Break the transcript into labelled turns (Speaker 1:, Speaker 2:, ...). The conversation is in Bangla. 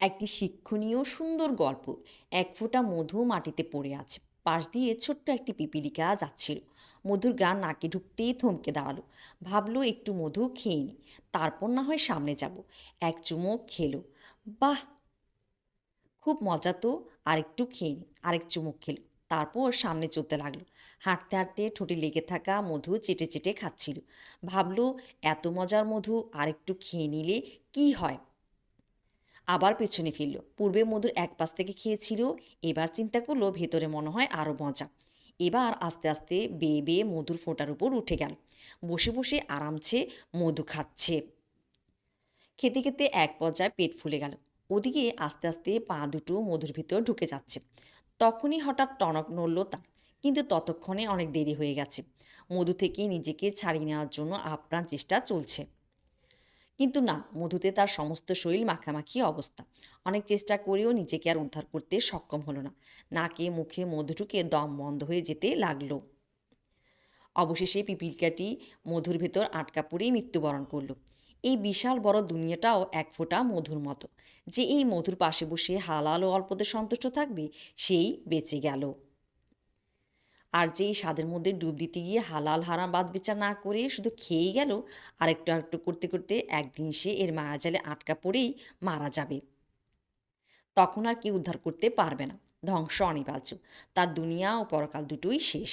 Speaker 1: একটি শিক্ষণীয় সুন্দর গল্প। এক ফোঁটা মধু মাটিতে পড়ে আছে, পাশ দিয়ে ছোট্ট একটি পিপিলিকা যাচ্ছিল। মধুর গ্রান নাকে ঢুকতেই থমকে দাঁড়ালো। ভাবলো একটু মধু খেয়ে নি, তারপর না হয় সামনে যাব। এক চুমুক খেলো। বাহ, খুব মজা তো। আরেকটু খেয়ে নি, আরেক চুমুক খেলো। তারপর সামনে চলতে লাগলো। হাঁটতে হাঁটতে ঠোঁটে লেগে থাকা মধু চেটে চেটে খাচ্ছিল। ভাবলো, এত মজার মধু আরেকটু খেয়ে নিলে কি হয়। আবার পেছনে ফিরল। পূর্বে মধুর এক পাশ থেকে খেয়েছিল, এবার চিন্তা করলো ভেতরে মনে হয় আরও মজা। এবার আস্তে আস্তে বেয়ে বেয়ে মধুর ফোঁটার উপর উঠে গেল। বসে বসে আরামছে মধু খাচ্ছে। খেতে খেতে এক পর্যায়ে পেট ফুলে গেল। ওদিকে আস্তে আস্তে পা দুটো মধুর ভিতর ঢুকে যাচ্ছে। তখনই হঠাৎ টনক নড়ল তার, কিন্তু ততক্ষণে অনেক দেরি হয়ে গেছে। মধু থেকে নিজেকে ছাড়িয়ে নেওয়ার জন্য আপ্রাণ চেষ্টা চলছে, কিন্তু না, মধুতে তার সমস্ত শরীর মাখামাখি অবস্থা। অনেক চেষ্টা করেও নিজেকে আর উদ্ধার করতে সক্ষম হলো না। নাকে মুখে মধু ঢুকে দম বন্ধ হয়ে যেতে লাগলো। অবশেষে পিপিলিকাটি মধুর ভেতর আটকা পড়েই মৃত্যুবরণ করলো। এই বিশাল বড় দুনিয়াটাও এক ফোঁটা মধুর মতো। যে এই মধুর পাশে বসে হালাল ও অল্পতে সন্তুষ্ট থাকবে, সেই বেঁচে গেল। আর যে এই স্বাদের মধ্যে ডুব দিতে গিয়ে হালাল হারাম বাদ বিচার না করে শুধু খেয়েই গেল, আরেকটু আরেকটু করতে করতে একদিন সে এর মায়াজালে আটকা পড়েই মারা যাবে। তখন আর কেউ উদ্ধার করতে পারবে না। ধ্বংস অনিবার্য। তার দুনিয়া ও পরকাল দুটোই শেষ।